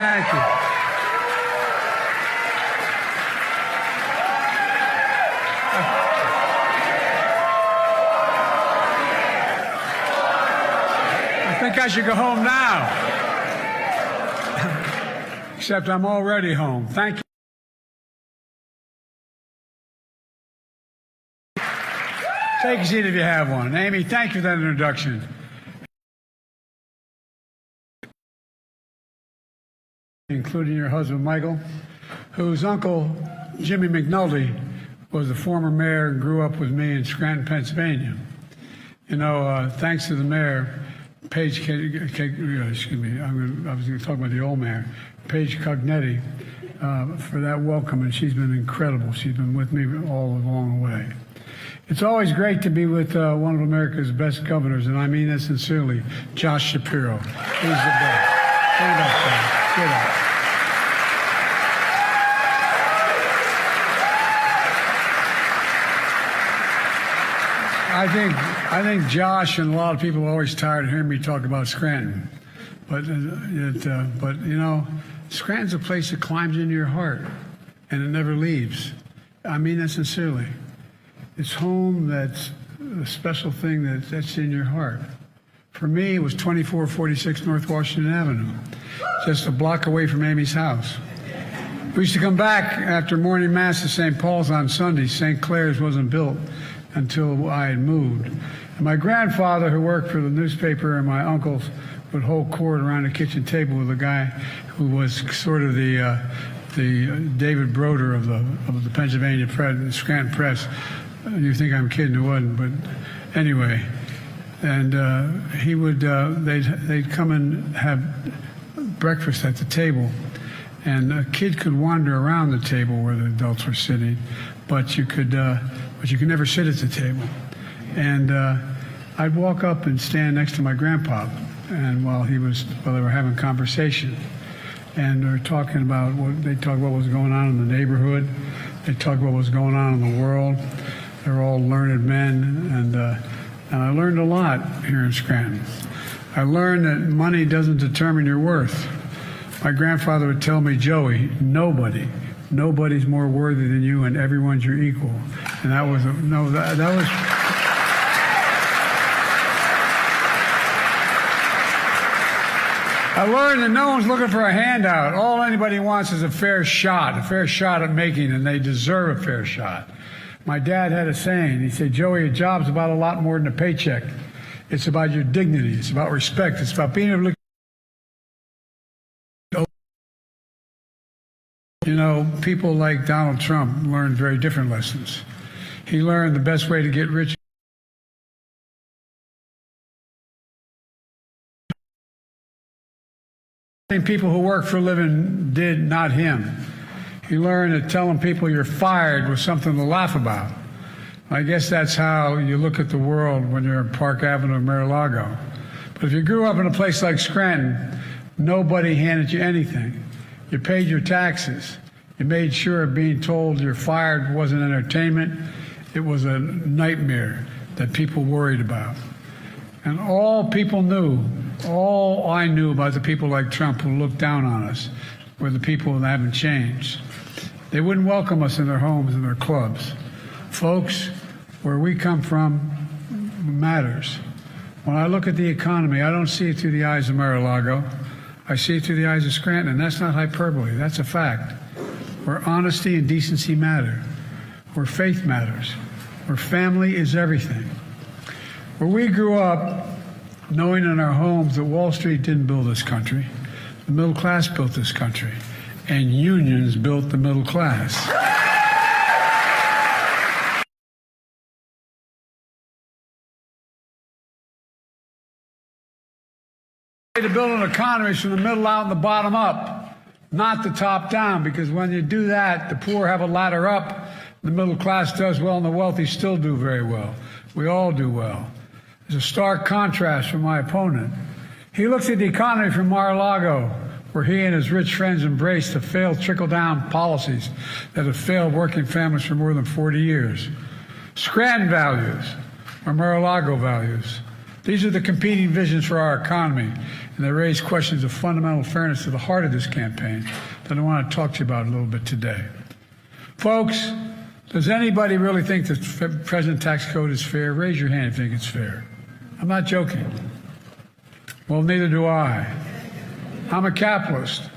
Thank you. I think I should go home now. Except I'm already home. Thank you. Take a seat if you have one. Amy, thank you for that introduction. Including your husband, Michael, whose uncle, Jimmy McNulty, was the former mayor and grew up with me in Scranton, Pennsylvania. You know, thanks to the mayor, Paige, excuse me, I was going to talk about the old mayor, Paige Cognetti, for that welcome, and she's been incredible. She's been with me all along the way. It's always great to be with one of America's best governors, and I mean that sincerely, Josh Shapiro. He's the best. Stand up, guys. Get up. I think Josh and a lot of people are always tired of hearing me talk about Scranton, but you know, Scranton's a place that climbs into your heart, and it never leaves. I mean that sincerely. It's home. That's a special thing that's in your heart. For me, it was 2446 North Washington Avenue, just a block away from Amy's house. We used to come back after morning mass to St. Paul's on Sunday. St. Clair's wasn't built until I had moved. And my grandfather, who worked for the newspaper, and my uncles would hold court around the kitchen table with a guy who was sort of the David Broder of the Pennsylvania Press, the Scranton Press. You think I'm kidding? It wasn't, but anyway. And he would, they'd come and have breakfast at the table, and a kid could wander around the table where the adults were sitting, but you could never sit at the table. And I'd walk up and stand next to my grandpa, and while they were having conversation, and they're talking about what was going on in the neighborhood. They talk about what was going on in the world. They're all learned men, and I learned a lot here in Scranton. I learned that money doesn't determine your worth. My grandfather would tell me, Joey, nobody's more worthy than you, and everyone's your equal. And that was that was. I learned that no one's looking for a handout. All anybody wants is a fair shot at making, and they deserve a fair shot. My dad had a saying. He said, Joey, a job's about a lot more than a paycheck. It's about your dignity. It's about respect. It's about being able to. You know, people like Donald Trump learned very different lessons. He learned the best way to get rich. People who work for a living did, not him. He learned that telling people you're fired was something to laugh about. I guess that's how you look at the world when you're in Park Avenue or Mar-a-Lago. But if you grew up in a place like Scranton, nobody handed you anything. You paid your taxes. You made sure being told you're fired wasn't entertainment. It was a nightmare that people worried about. And all people knew, all I knew about the people like Trump who looked down on us were the people that haven't changed. They wouldn't welcome us in their homes and their clubs. Folks, where we come from matters. When I look at the economy, I don't see it through the eyes of Mar-a-Lago. I see it through the eyes of Scranton, and that's not hyperbole. That's a fact. Where honesty and decency matter. Where faith matters. Where family is everything. Where we grew up knowing in our homes that Wall Street didn't build this country. The middle class built this country. And unions built the middle class. To build an economy is from the middle out and the bottom up, not the top down, because when you do that, the poor have a ladder up, the middle class does well, and the wealthy still do very well. We all do well. There's a stark contrast from my opponent. He looks at the economy from Mar-a-Lago, where he and his rich friends embraced the failed trickle-down policies that have failed working families for more than 40 years. Scranton values are Mar-a-Lago values. These are the competing visions for our economy, and they raise questions of fundamental fairness to the heart of this campaign that I want to talk to you about a little bit today. Folks, does anybody really think the present tax code is fair? Raise your hand if you think it's fair. I'm not joking. Well, neither do I. I'm a capitalist.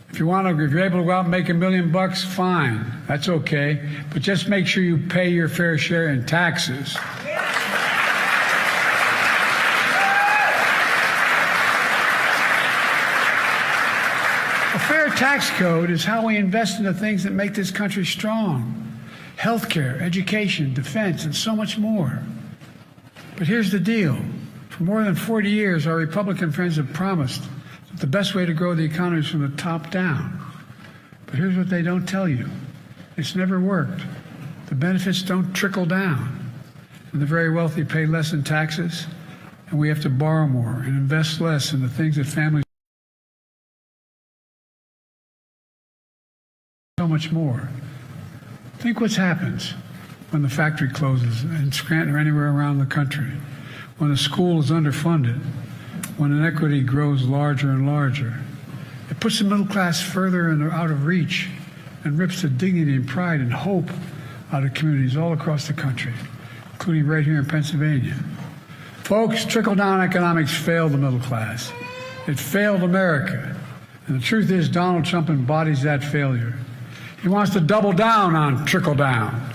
If you're able to go out and make $1 million, fine. That's okay. But just make sure you pay your fair share in taxes. A fair tax code is how we invest in the things that make this country strong. Healthcare, education, defense, and so much more. But here's the deal. For more than 40 years, our Republican friends have promised that the best way to grow the economy is from the top down. But here's what they don't tell you. It's never worked. The benefits don't trickle down. And the very wealthy pay less in taxes, and we have to borrow more and invest less in the things that families so much more. Think what happens when the factory closes in Scranton or anywhere around the country, when the school is underfunded, when inequity grows larger and larger. It puts the middle class further and out of reach and rips the dignity and pride and hope out of communities all across the country, including right here in Pennsylvania. Folks, trickle-down economics failed the middle class. It failed America. And the truth is, Donald Trump embodies that failure. He wants to double down on trickle-down.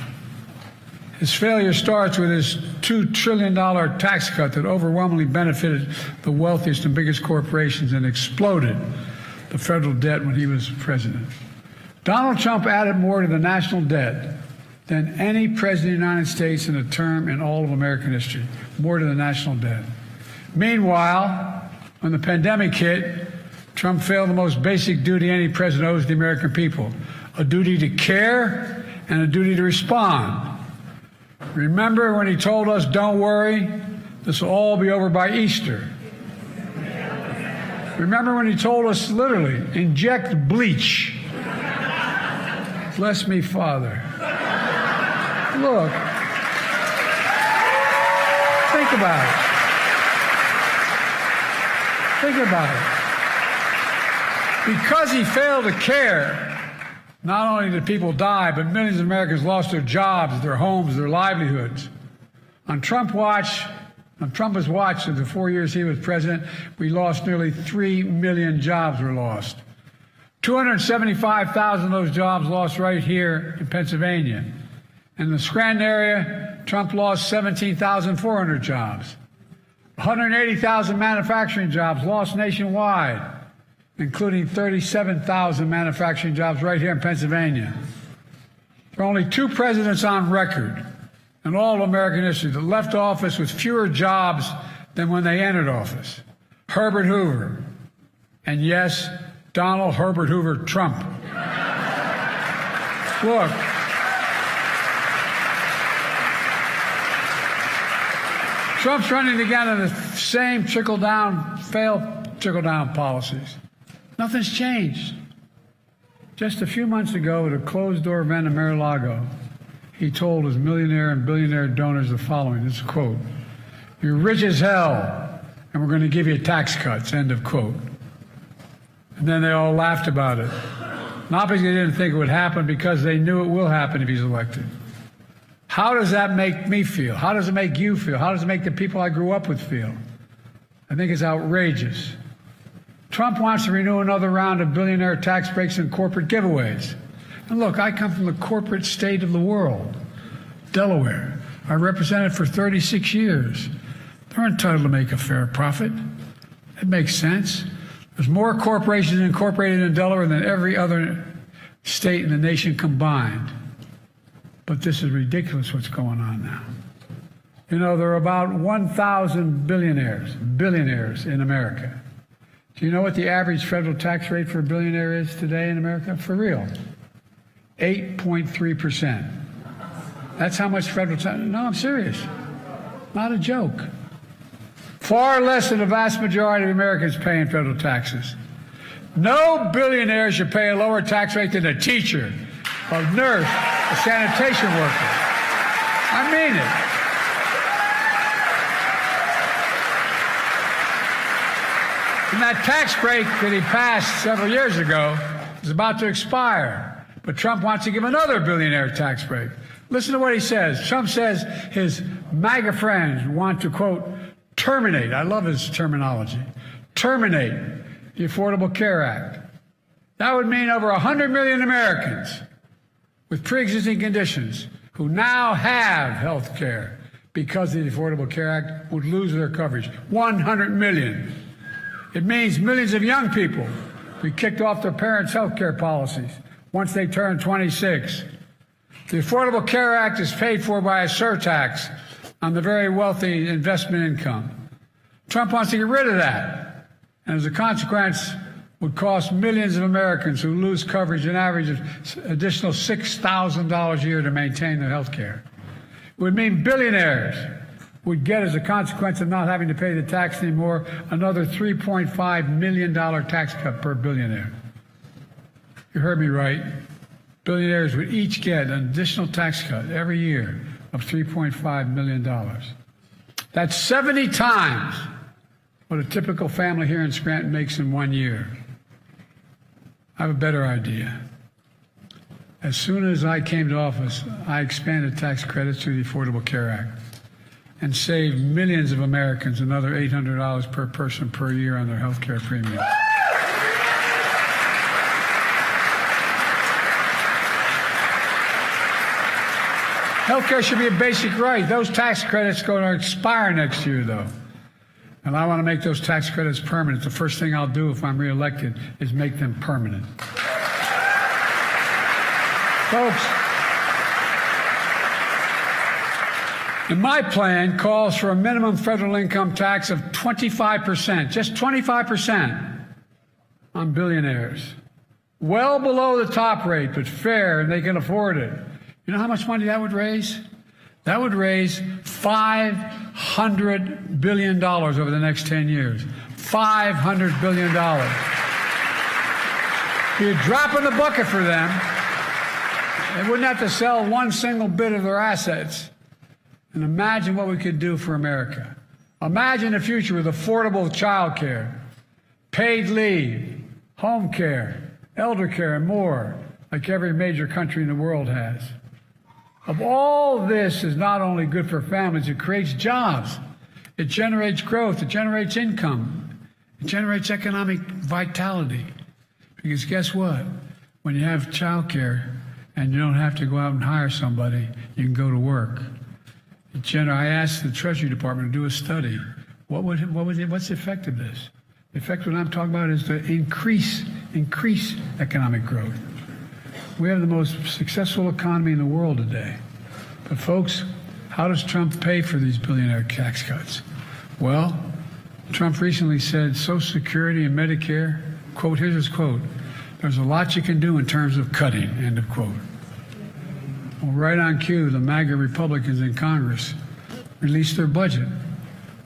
His failure starts with his $2 trillion tax cut that overwhelmingly benefited the wealthiest and biggest corporations and exploded the federal debt when he was president. Donald Trump added more to the national debt than any president of the United States in a term in all of American history, more to the national debt. Meanwhile, when the pandemic hit, Trump failed the most basic duty any president owes the American people, a duty to care and a duty to respond. Remember when he told us, don't worry, this will all be over by Easter. Remember when he told us, literally, inject bleach. Bless me, Father. Look, think about it. Think about it. Because he failed to care, not only did people die, but millions of Americans lost their jobs, their homes, their livelihoods. On Trump's watch, in the 4 years he was president, we lost nearly 3 million jobs were lost. 275,000 of those jobs lost right here in Pennsylvania. In the Scranton area, Trump lost 17,400 jobs. 180,000 manufacturing jobs lost nationwide, including 37,000 manufacturing jobs right here in Pennsylvania. There are only 2 presidents on record in all of American history that left office with fewer jobs than when they entered office. Herbert Hoover, and yes, Donald Herbert Hoover Trump. Look, Trump's running again on the same failed trickle-down policies. Nothing's changed. Just a few months ago at a closed-door event in Mar-a-Lago, he told his millionaire and billionaire donors the following, this is a quote, "You're rich as hell, and we're going to give you tax cuts," end of quote. And then they all laughed about it. Not because they didn't think it would happen, because they knew it will happen if he's elected. How does that make me feel? How does it make you feel? How does it make the people I grew up with feel? I think it's outrageous. Trump wants to renew another round of billionaire tax breaks and corporate giveaways. And look, I come from the corporate state of the world, Delaware. I represented for 36 years. They're entitled to make a fair profit. It makes sense. There's more corporations incorporated in Delaware than every other state in the nation combined. But this is ridiculous what's going on now. You know, there are about 1,000 billionaires in America. Do you know what the average federal tax rate for a billionaire is today in America? For real. 8.3%. That's how much federal tax. No, I'm serious. Not a joke. Far less than the vast majority of Americans pay in federal taxes. No billionaire should pay a lower tax rate than a teacher, a nurse, a sanitation worker. I mean it. that tax break that he passed several years ago is about to expire. But Trump wants to give another billionaire tax break. Listen to what he says. Trump says his MAGA friends want to, quote, terminate. I love his terminology. Terminate the Affordable Care Act. That would mean over 100 million Americans with pre-existing conditions who now have health care because of the Affordable Care Act would lose their coverage. 100 million. It means millions of young people will be kicked off their parents' health care policies once they turn 26. The Affordable Care Act is paid for by a surtax on the very wealthy investment income. Trump wants to get rid of that, and as a consequence, would cost millions of Americans who lose coverage an average of additional $6,000 a year to maintain their health care. It would mean billionaires would get, as a consequence of not having to pay the tax anymore, another $3.5 million tax cut per billionaire. You heard me right. Billionaires would each get an additional tax cut every year of $3.5 million. That's 70 times what a typical family here in Scranton makes in 1 year. I have a better idea. As soon as I came to office, I expanded tax credits through the Affordable Care Act and saved millions of Americans another $800 per person per year on their health care premiums. Health care should be a basic right. Those tax credits go to expire next year, though. And I want to make those tax credits permanent. The first thing I'll do if I'm reelected is make them permanent. Folks, and my plan calls for a minimum federal income tax of 25%, just 25% on billionaires. Well below the top rate, but fair, and they can afford it. You know how much money that would raise? That would raise $500 billion over the next 10 years. $500 billion. You're dropping the bucket for them. They wouldn't have to sell one single bit of their assets. And imagine what we could do for America. Imagine a future with affordable child care, paid leave, home care, elder care, and more, like every major country in the world has. Of all this is not only good for families, it creates jobs, it generates growth, it generates income, it generates economic vitality. Because guess what? When you have child care and you don't have to go out and hire somebody, you can go to work. I asked the Treasury Department to do a study. What's the effect of this? The effect of what I'm talking about is to increase economic growth. We have the most successful economy in the world today. But folks, how does Trump pay for these billionaire tax cuts? Well, Trump recently said Social Security and Medicare, quote, here's his quote, there's a lot you can do in terms of cutting, end of quote. Well, right on cue, the MAGA Republicans in Congress released their budget,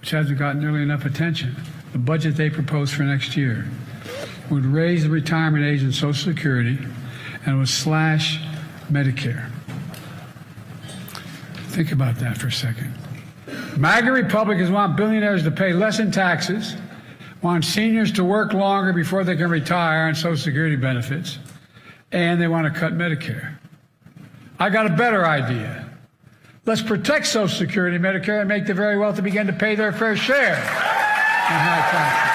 which hasn't gotten nearly enough attention. The budget they proposed for next year would raise the retirement age in Social Security and it would slash Medicare. Think about that for a second. MAGA Republicans want billionaires to pay less in taxes, want seniors to work longer before they can retire on Social Security benefits, and they want to cut Medicare. I got a better idea. Let's protect Social Security and Medicare and make the very wealthy begin to pay their fair share in high taxes.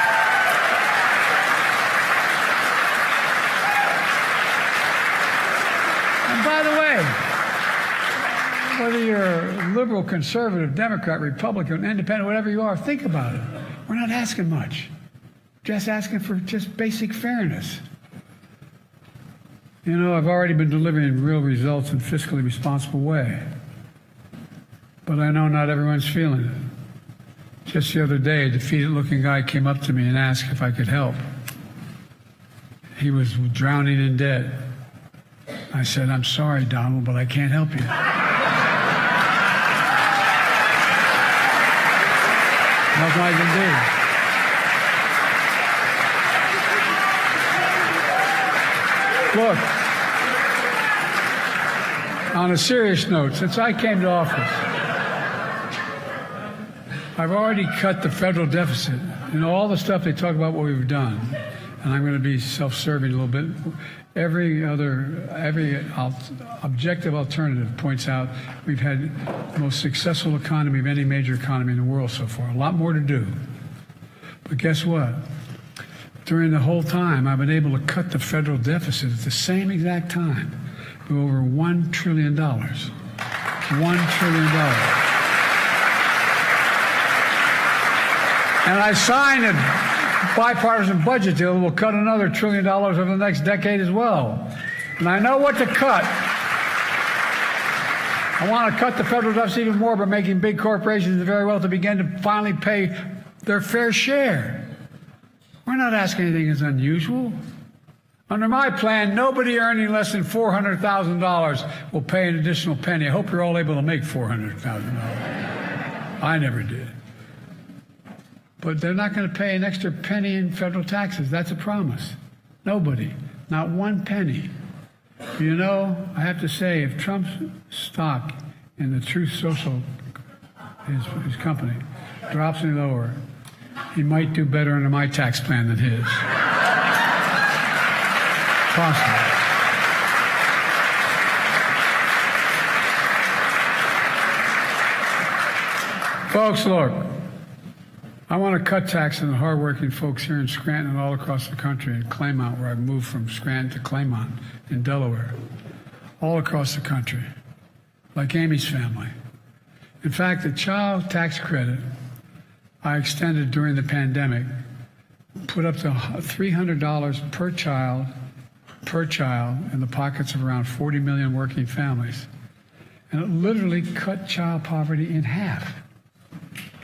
Whether you're a liberal, conservative, Democrat, Republican, independent, whatever you are, think about it. We're not asking much. Just asking for just basic fairness. You know, I've already been delivering real results in a fiscally responsible way. But I know not everyone's feeling it. Just the other day, a defeated-looking guy came up to me and asked if I could help. He was drowning in debt. I said, I'm sorry, Donald, but I can't help you. Nothing I can do. Look, on a serious note, since I came to office, I've already cut the federal deficit. You know, all the stuff they talk about what we've done, and I'm going to be self-serving a little bit. Every objective alternative points out we've had the most successful economy of any major economy in the world so far. A lot more to do. But guess what? During the whole time, I've been able to cut the federal deficit at the same exact time by over $1 trillion. $1 trillion. And I signed a bipartisan budget deal that will cut another $1 trillion over the next decade as well. And I know what to cut. I want to cut the federal deficit even more by making big corporations and very wealthy begin to finally pay their fair share. We're not asking anything that's unusual. Under my plan, nobody earning less than $400,000 will pay an additional penny. I hope you're all able to make $400,000. I never did. But they're not going to pay an extra penny in federal taxes. That's a promise. Nobody. Not one penny. You know, I have to say, if Trump's stock in the Truth Social, his company, drops any lower, he might do better under my tax plan than his. Possible. Folks, look, I want to cut taxes on the hardworking folks here in Scranton and all across the country, in Claymont, where I've moved from Scranton to Claymont in Delaware, all across the country, like Amy's family. In fact, the child tax credit I extended during the pandemic put up to $300 per child in the pockets of around 40 million working families. And it literally cut child poverty in half.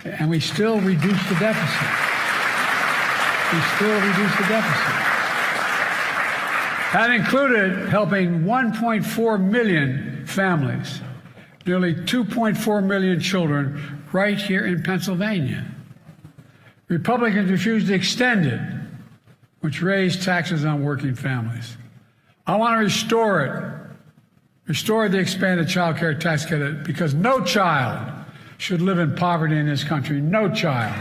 And we still reduce the deficit. We still reduce the deficit. That included helping 1.4 million families, nearly 2.4 million children right here in Pennsylvania. Republicans refused to extend it, which raised taxes on working families. I want to restore it. Restore the expanded child care tax credit, because no child should live in poverty in this country. No child.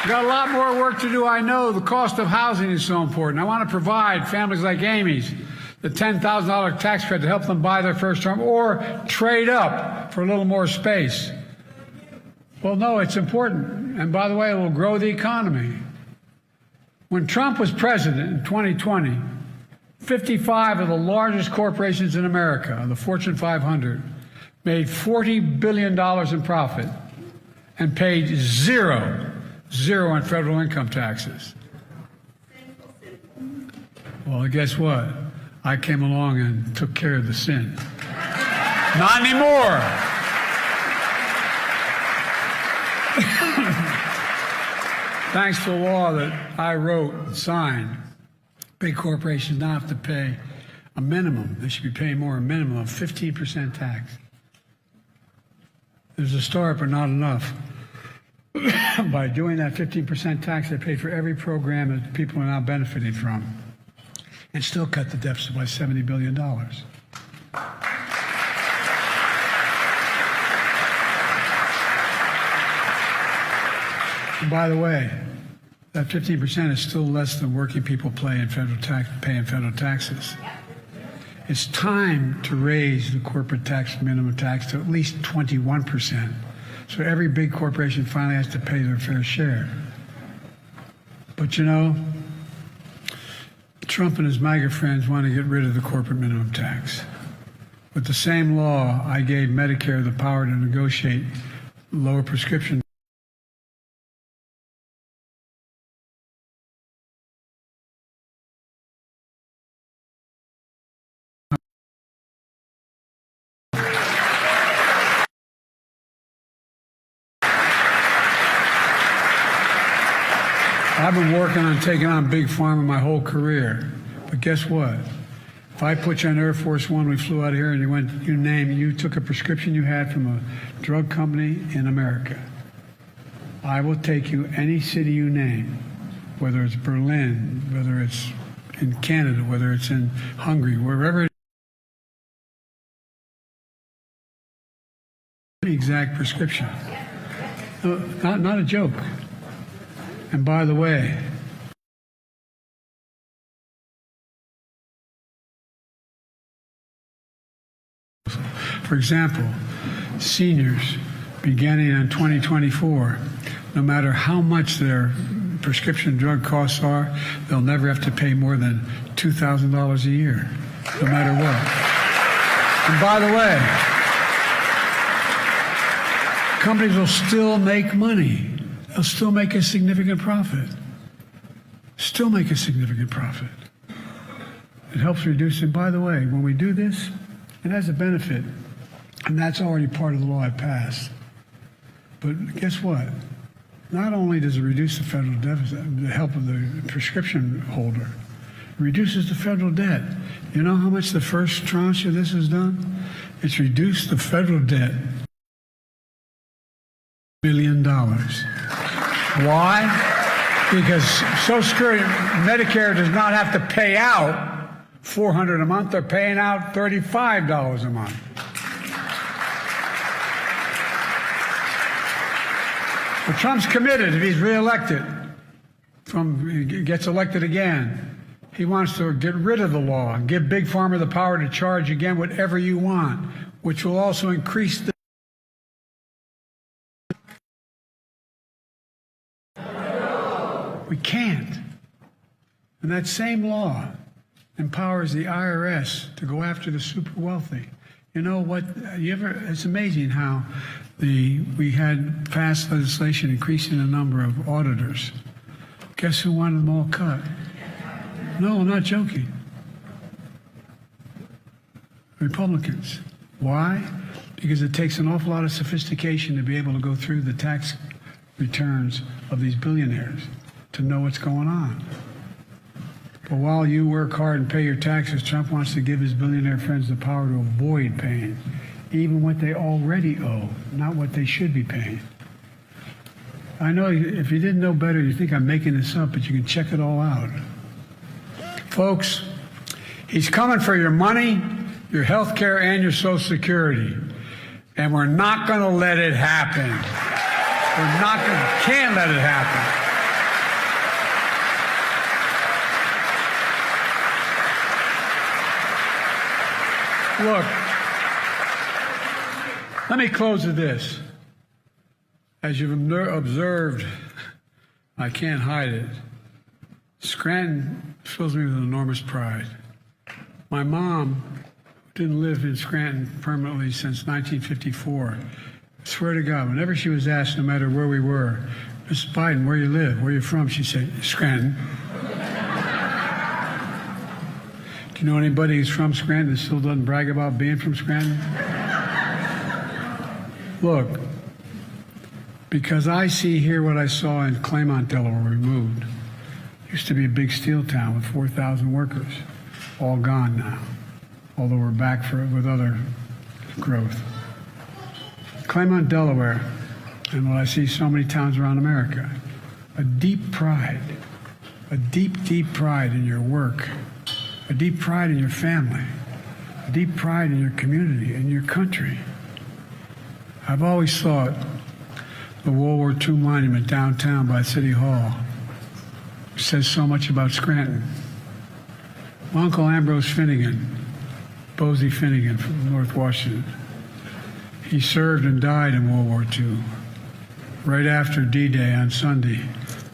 We've got a lot more work to do, I know. The cost of housing is so important. I want to provide families like Amy's the $10,000 tax credit to help them buy their first home or trade up for a little more space. Well, no, it's important. And by the way, it will grow the economy. When Trump was president in 2020, 55 of the largest corporations in America, the Fortune 500, made $40 billion in profit and paid zero in federal income taxes. Well, guess what? I came along and took care of the sin. Not anymore. Thanks to a law that I wrote and signed, big corporations now have to pay a minimum. They should be paying more, a minimum of 15% tax. There's a start, but not enough. By doing that 15% tax, they paid for every program that people are now benefiting from, and still cut the deficit by $70 billion. And by the way, that 15% is still less than working people pay in federal taxes. It's time to raise the corporate tax minimum tax to at least 21%. So every big corporation finally has to pay their fair share. But you know, Trump and his MAGA friends want to get rid of the corporate minimum tax. With the same law, I gave Medicare the power to negotiate lower prescription. I've been working on taking on Big Pharma my whole career. But guess what? If I put you on Air Force One, we flew out of here and you took a prescription you had from a drug company in America. I will take you any city you name, whether it's Berlin, whether it's in Canada, whether it's in Hungary, wherever it is, the exact prescription. No, not a joke. And by the way, for example, seniors beginning in 2024, no matter how much their prescription drug costs are, they'll never have to pay more than $2,000 a year, no matter what. And by the way, companies will still make money. They'll still make a significant profit. Still make a significant profit. It helps reduce it. By the way, when we do this, it has a benefit, and that's already part of the law I passed. But guess what? Not only does it reduce the federal deficit, the help of the prescription holder, it reduces the federal debt. You know how much the first tranche of this has done? It's reduced the federal debt $1 billion. Why? Because Social Security, Medicare does not have to pay out $400 a month. They're paying out $35 a month. But Trump's committed, if he's reelected, he gets elected again, he wants to get rid of the law and give Big Pharma the power to charge again whatever you want, which will also increase the We can't. And that same law empowers the IRS to go after the super wealthy. You know what? It's amazing how we had passed legislation increasing the number of auditors. Guess who wanted them all cut? No, I'm not joking. Republicans. Why? Because it takes an awful lot of sophistication to be able to go through the tax returns of these billionaires to know what's going on. But while you work hard and pay your taxes, Trump wants to give his billionaire friends the power to avoid paying, even what they already owe, not what they should be paying. I know if you didn't know better, you think I'm making this up, but you can check it all out. Folks, he's coming for your money, your health care, and your Social Security. And we're not going to let it happen. Can't let it happen. Look, let me close with this. As you've observed, I can't hide it. Scranton fills me with enormous pride. My mom didn't live in Scranton permanently since 1954. I swear to God, whenever she was asked, no matter where we were, Mrs. Biden, where you live, where you from, she'd say, Scranton. Do you know anybody who's from Scranton that still doesn't brag about being from Scranton? Look, because I see here what I saw in Claymont, Delaware, where we moved. Used to be a big steel town with 4,000 workers, all gone now, although we're back with other growth. Claymont, Delaware, and what I see so many towns around America, a deep pride in your work, a deep pride in your family, a deep pride in your community, in your country. I've always thought the World War II monument downtown by City Hall says so much about Scranton. My Uncle Ambrose Finnegan, Bosie Finnegan from North Washington, he served and died in World War II. Right after D-Day on Sunday,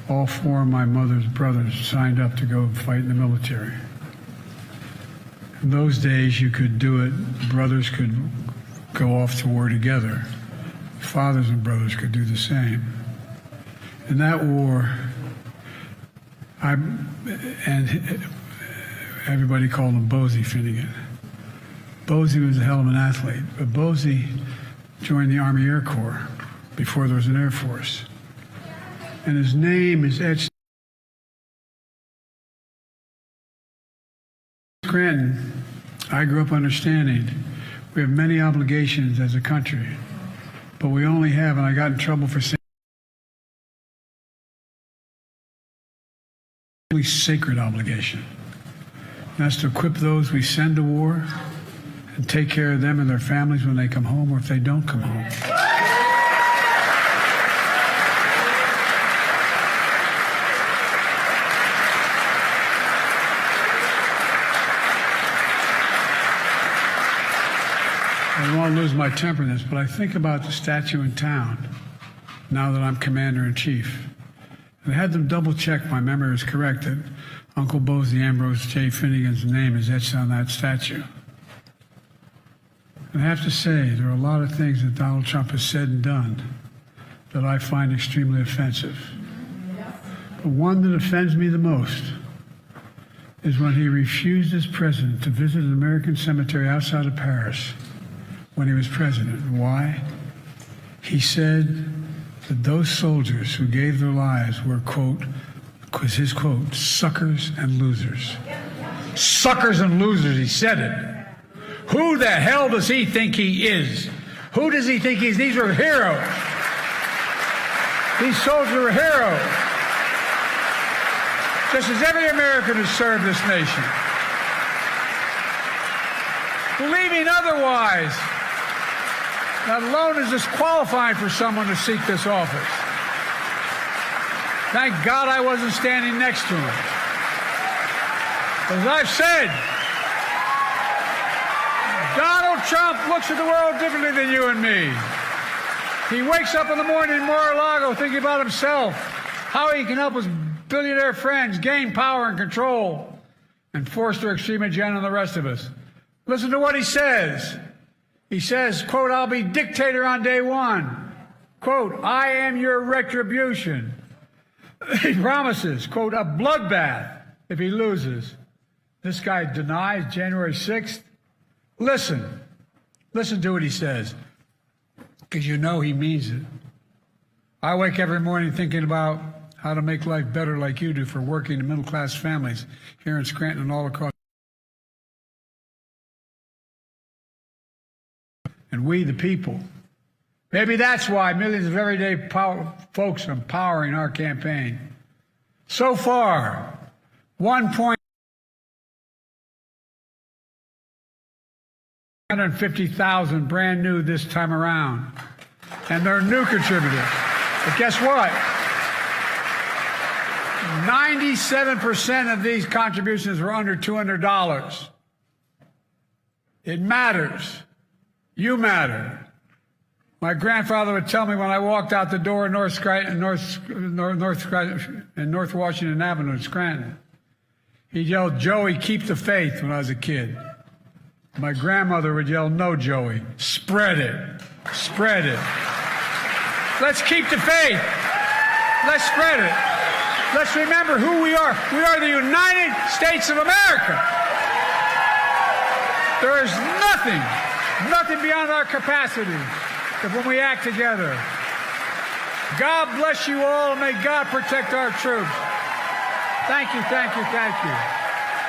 all four of my mother's brothers signed up to go fight in the military. In those days, you could do it. Brothers could go off to war together. Fathers and brothers could do the same. In that war, and everybody called him Bosie Finnegan. Bosie was a hell of an athlete, but Bosie joined the Army Air Corps before there was an Air Force. And his name is etched. Scranton, I grew up understanding we have many obligations as a country, but we only have, and I got in trouble for saying, sacred obligation. And that's to equip those we send to war and take care of them and their families when they come home or if they don't come home. I don't want to lose my temper in this, but I think about the statue in town now that I'm Commander-in-Chief. And I had them double-check my memory is correct that Uncle Bosie Ambrose J. Finnegan's name is etched on that statue. And I have to say, there are a lot of things that Donald Trump has said and done that I find extremely offensive. The one that offends me the most is when he refused as president to visit an American cemetery outside of Paris when he was president. Why? He said that those soldiers who gave their lives were, quote, was his quote, suckers and losers. Suckers and losers, he said it. Who the hell does he think he is? Who does he think he is? These are heroes. These soldiers are heroes. Just as every American has served this nation. Believing otherwise, that alone is disqualifying for someone to seek this office. Thank God I wasn't standing next to him. As I've said, Donald Trump looks at the world differently than you and me. He wakes up in the morning in Mar-a-Lago thinking about himself, how he can help his billionaire friends gain power and control and force their extreme agenda on the rest of us. Listen to what he says. He says, quote, I'll be dictator on day one. Quote, I am your retribution. He promises, quote, a bloodbath if he loses. This guy denies January 6th. Listen to what he says, because you know he means it. I wake every morning thinking about how to make life better like you do for working and middle-class families here in Scranton and all across. And we, the people. Maybe that's why millions of everyday folks are empowering our campaign. So far, 150,000 brand new this time around. And they're new contributors. But guess what? 97% of these contributions were under $200. It matters. You matter. My grandfather would tell me when I walked out the door in North Washington Avenue in Scranton. He yelled, Joey, keep the faith, when I was a kid. My grandmother would yell, no, Joey, spread it. Spread it. Let's keep the faith. Let's spread it. Let's remember who we are. We are the United States of America. There is nothing beyond our capacity if when we act together. God bless you all, and may God protect our troops. Thank you, thank you, thank you.